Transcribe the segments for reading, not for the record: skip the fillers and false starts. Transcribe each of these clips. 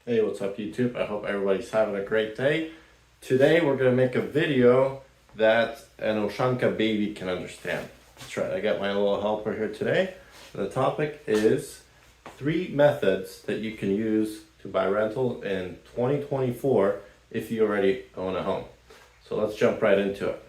Hey, what's up YouTube? I hope everybody's having a great day. Today we're going to make a video that an Oshanka baby can understand. That's right, I got my little helper here today. And the topic is 3 methods that you can use to buy rental in 2024 if you already own a home. So let's jump right into it.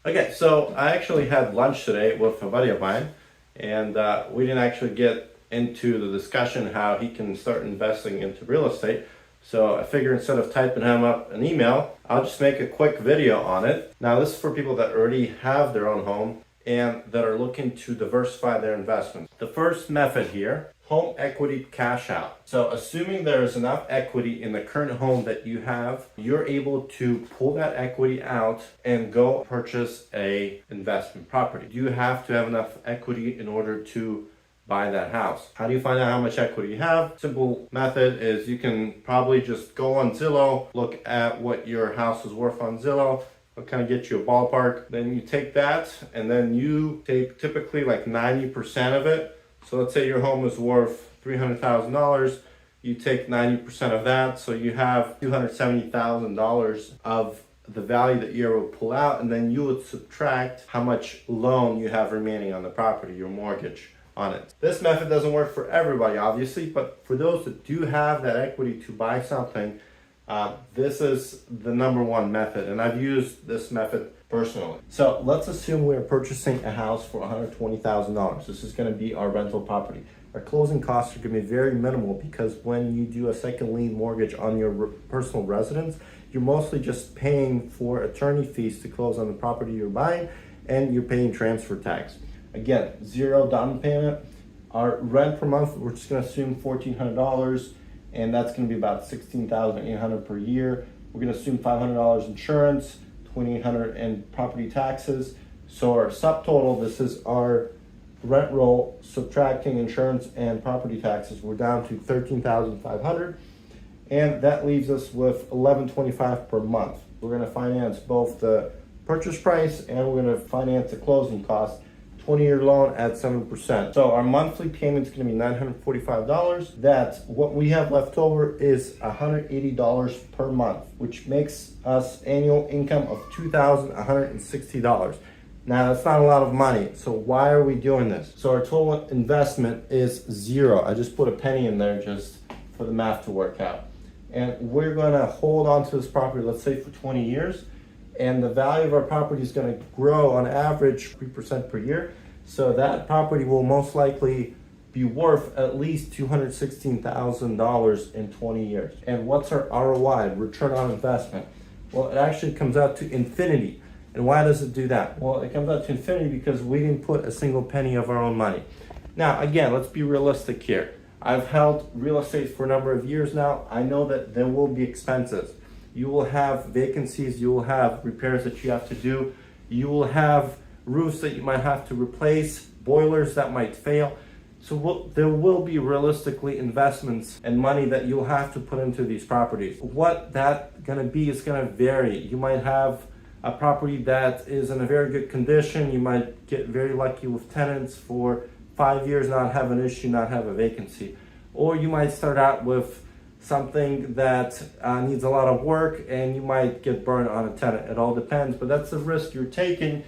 Okay, so I actually had lunch today with a buddy of mine, and we didn't actually get into the discussion how he can start investing into real estate. So I figured instead of typing him up an email, I'll just make a quick video on it. Now this is for people that already have their own home and that are looking to diversify their investments. The first method here, home equity cash out. So assuming there is enough equity in the current home that you have, you're able to pull that equity out and go purchase a investment property. You have to have enough equity in order to buy that house. How do you find out how much equity you have? Simple method is you can probably just go on Zillow, look at what your house is worth on Zillow. It'll kind of get you a ballpark. Then you take that and then you take typically like 90% of it. So let's say your home is worth $300,000. You take 90% of that. So you have $270,000 of the value that you're able to pull out. And then you would subtract how much loan you have remaining on the property, your mortgage on it. This method doesn't work for everybody, obviously, but for those that do have that equity to buy something, this is the #1 method, and I've used this method personally. So let's assume we're purchasing a house for $120,000. This is going to be our rental property. Our closing costs are going to be very minimal because when you do a second lien mortgage on your personal residence, you're mostly just paying for attorney fees to close on the property you're buying, and you're paying transfer tax. Again, 0 down payment. Our rent per month, we're just going to assume $1,400. And that's going to be about $16,800 per year. We're going to assume $500 insurance, $2,800 in property taxes. So our subtotal, this is our rent roll subtracting insurance and property taxes. We're down to $13,500, and that leaves us with $1,125 per month. We're going to finance both the purchase price and we're going to finance the closing costs. 20-year loan at 7%. So our monthly payment is going to be $945. That's what we have left over is $180 per month, which makes us annual income of $2,160. Now that's not a lot of money. So why are we doing this? So our total investment is 0. I just put a penny in there just for the math to work out. And we're going to hold on to this property, let's say for 20 years. And the value of our property is going to grow on average 3% per year. So that property will most likely be worth at least $216,000 in 20 years. And what's our ROI, return on investment? Well, it actually comes out to infinity. And why does it do that? Well, it comes out to infinity because we didn't put a single penny of our own money. Now, again, let's be realistic here. I've held real estate for a number of years now. I know that there will be expenses. You will have vacancies, you will have repairs that you have to do, you will have roofs that you might have to replace, boilers that might fail. So there will be realistically investments and money that you'll have to put into these properties. What that's gonna be is gonna vary. You might have a property that is in a very good condition, you might get very lucky with tenants for 5 years, not have an issue, not have a vacancy. Or you might start out with something that needs a lot of work and you might get burned on a tenant. It all depends, but that's the risk you're taking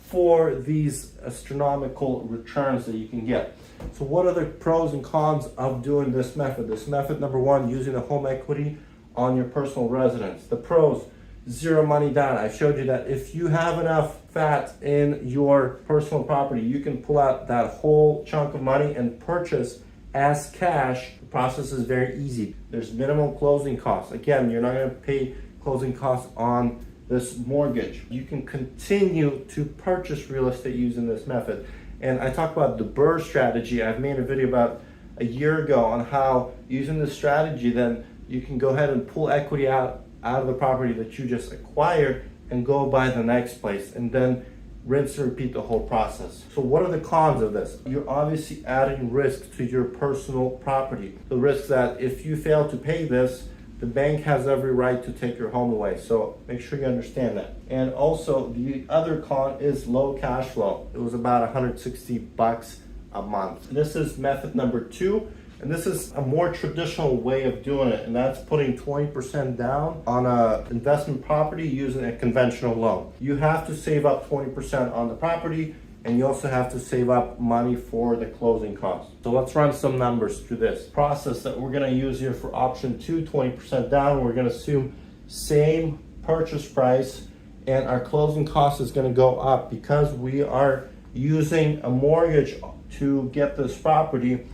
for these astronomical returns that you can get. So what are the pros and cons of doing this method? This method, #1, using the home equity on your personal residence. The pros, 0 money down. I showed you that if you have enough fat in your personal property, you can pull out that whole chunk of money and purchase as cash. The process is very easy. There's minimal closing costs. Again, you're not going to pay closing costs on this mortgage. You can continue to purchase real estate using this method. And I talk about the BRRRR strategy. I've made a video about a year ago on how using this strategy, then you can go ahead and pull equity out of the property that you just acquired and go buy the next place. And then rinse and repeat the whole process. So what are the cons of this? You're obviously adding risk to your personal property. The risk that if you fail to pay this, the bank has every right to take your home away. So make sure you understand that. And also the other con is low cash flow. It was about $160 a month. This is method number 2. And this is a more traditional way of doing it, and that's putting 20% down on an investment property using a conventional loan. You have to save up 20% on the property, and you also have to save up money for the closing costs. So let's run some numbers through this process that we're gonna use here for option 2, 20% down. We're gonna assume same purchase price, and our closing cost is gonna go up because we are using a mortgage to get this property.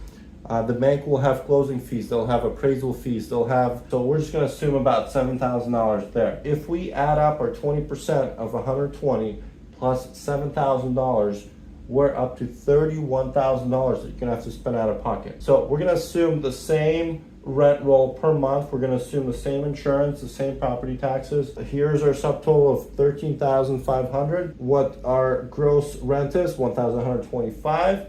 The bank will have closing fees, they'll have appraisal fees, so we're just gonna assume about $7,000 there. If we add up our 20% of 120 plus $7,000, we're up to $31,000 that you're gonna have to spend out of pocket. So we're gonna assume the same rent roll per month, we're gonna assume the same insurance, the same property taxes. Here's our subtotal of $13,500. What our gross rent is, $1,125.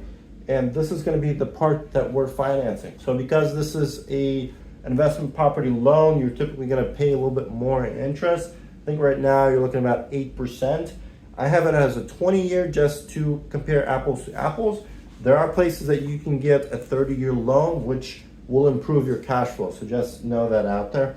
And this is going to be the part that we're financing. So because this is a investment property loan, you're typically going to pay a little bit more in interest. I think right now you're looking at about 8%. I have it as a 20-year just to compare apples to apples. There are places that you can get a 30-year loan, which will improve your cash flow. So just know that out there.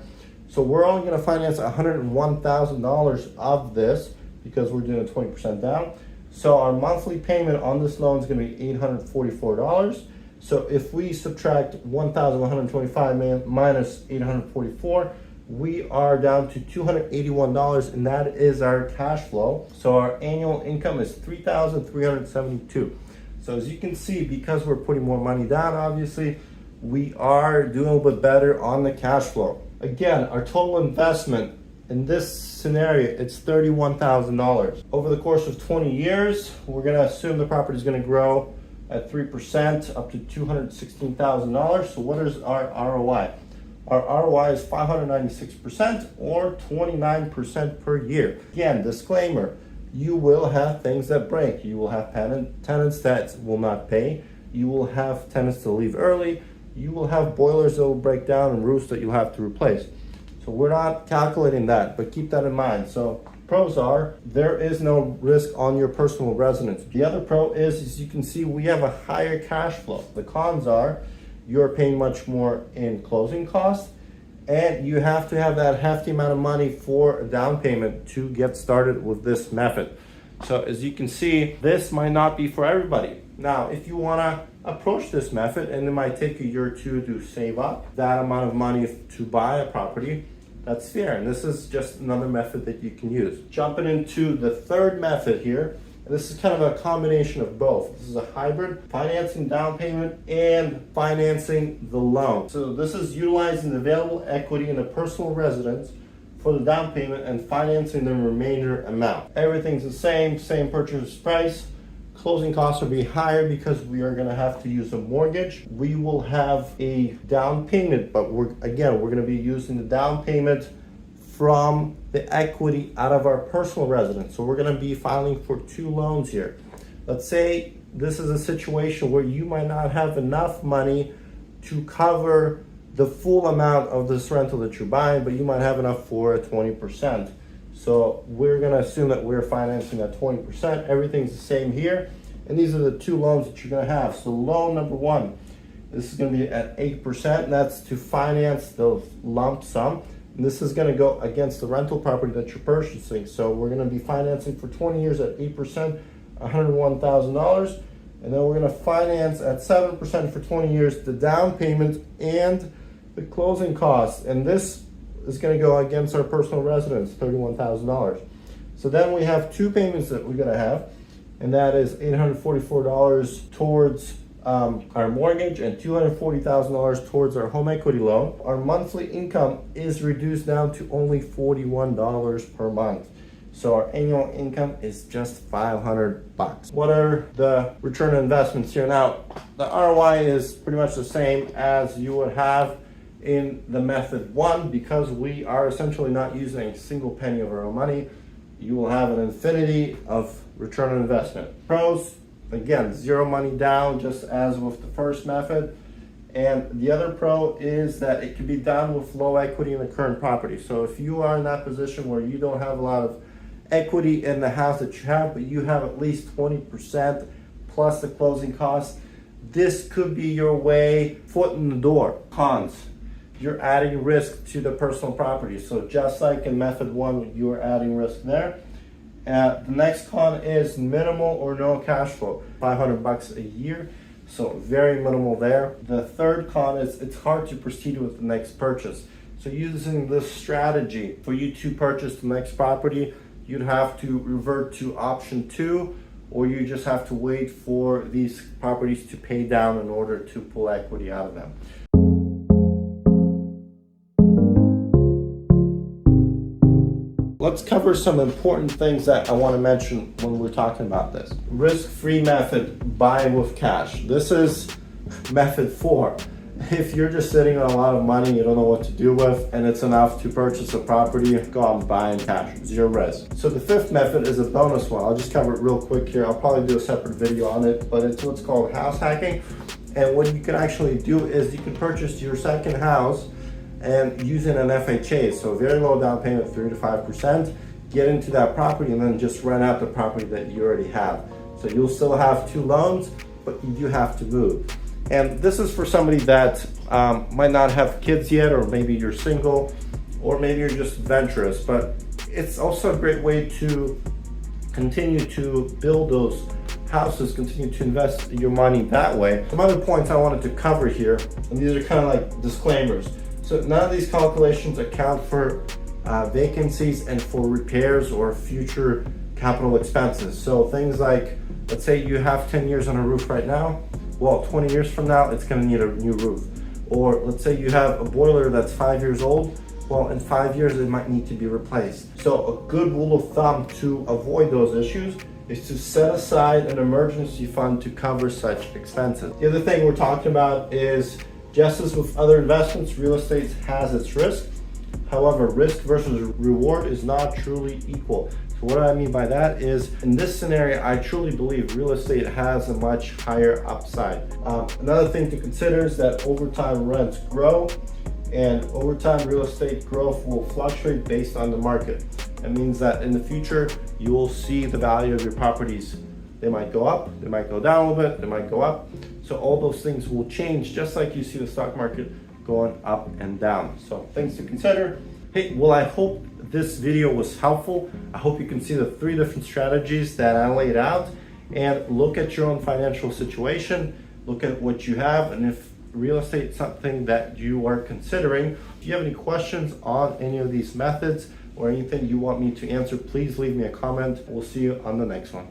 So we're only going to finance $101,000 of this because we're doing a 20% down. So our monthly payment on this loan is going to be $844. So if we subtract $1,125 minus $844, we are down to $281, and that is our cash flow. So our annual income is $3,372. So as you can see, because we're putting more money down, obviously, we are doing a little bit better on the cash flow. Again, our total investment in this scenario, it's $31,000. Over the course of 20 years, we're gonna assume the property is gonna grow at 3% up to $216,000. So what is our ROI? Our ROI is 596% or 29% per year. Again, disclaimer, you will have things that break. You will have tenants that will not pay. You will have tenants to leave early. You will have boilers that will break down and roofs that you'll have to replace. So we're not calculating that, but keep that in mind. So pros are, there is no risk on your personal residence. The other pro is, as you can see, we have a higher cash flow. The cons are, you're paying much more in closing costs, and you have to have that hefty amount of money for a down payment to get started with this method. So as you can see, this might not be for everybody. Now, if you wanna approach this method, and it might take a year or two to save up that amount of money to buy a property, that's fair. And this is just another method that you can use. Jumping into the third method here, and this is kind of a combination of both. This is a hybrid, financing down payment and financing the loan. So this is utilizing the available equity in a personal residence for the down payment and financing the remainder amount. Everything's the same purchase price. Closing costs will be higher because we are going to have to use a mortgage. We will have a down payment, but we're going to be using the down payment from the equity out of our personal residence. So we're going to be filing for 2 loans here. Let's say this is a situation where you might not have enough money to cover the full amount of this rental that you're buying, but you might have enough for a 20%. So we're gonna assume that we're financing at 20%. Everything's the same here. And these are the 2 loans that you're gonna have. So loan number 1, this is gonna be at 8%. And that's to finance the lump sum. And this is gonna go against the rental property that you're purchasing. So we're gonna be financing for 20 years at 8%, $101,000. And then we're gonna finance at 7% for 20 years, the down payment and the closing costs. And this is going to go against our personal residence, $31,000. So then we have 2 payments that we're going to have, and that is $844 towards our mortgage and $240,000 towards our home equity loan. Our monthly income is reduced down to only $41 per month. So our annual income is just $500. What are the return on investments here? Now, the ROI is pretty much the same as you would have in the method 1, because we are essentially not using a single penny of our own money. You will have an infinity of return on investment. Pros, again, zero money down, just as with the first method. And the other pro is that it can be done with low equity in the current property. So if you are in that position where you don't have a lot of equity in the house that you have, but you have at least 20% plus the closing costs, this could be your way, foot in the door. Cons, you're adding risk to the personal property. So just like in method one, you're adding risk there. The next con is minimal or no cash flow, $500 a year. So very minimal there. The third con is it's hard to proceed with the next purchase. So using this strategy for you to purchase the next property, you'd have to revert to option 2, or you just have to wait for these properties to pay down in order to pull equity out of them. Let's cover some important things that I want to mention when we're talking about this. Risk-free method, buying with cash. This is method 4. If you're just sitting on a lot of money you don't know what to do with, and it's enough to purchase a property, go out and buy in cash, zero risk. So the 5th method is a bonus one. I'll just cover it real quick here. I'll probably do a separate video on it, but it's what's called house hacking. And what you can actually do is you can purchase your second house and using an FHA, so very low down payment, 3 to 5%, get into that property and then just rent out the property that you already have. So you'll still have 2 loans, but you do have to move. And this is for somebody that might not have kids yet, or maybe you're single, or maybe you're just adventurous, but it's also a great way to continue to build those houses, continue to invest your money that way. Some other points I wanted to cover here, and these are kind of like disclaimers. So none of these calculations account for vacancies and for repairs or future capital expenses. So things like, let's say you have 10 years on a roof right now, well, 20 years from now, it's gonna need a new roof. Or let's say you have a boiler that's 5 years old, well, in 5 years, it might need to be replaced. So a good rule of thumb to avoid those issues is to set aside an emergency fund to cover such expenses. The other thing we're talking about is, just as with other investments, real estate has its risk. However, risk versus reward is not truly equal. So what I mean by that is, in this scenario, I truly believe real estate has a much higher upside. Another thing to consider is that over time rents grow, and over time real estate growth will fluctuate based on the market. It means that in the future, you will see the value of your properties. They might go up, they might go down a little bit, they might go up. So all those things will change, just like you see the stock market going up and down. So things to consider. Hey, well, I hope this video was helpful. I hope you can see the 3 different strategies that I laid out, and look at your own financial situation, look at what you have, and if real estate is something that you are considering. If you have any questions on any of these methods or anything you want me to answer, please leave me a comment. We'll see you on the next one.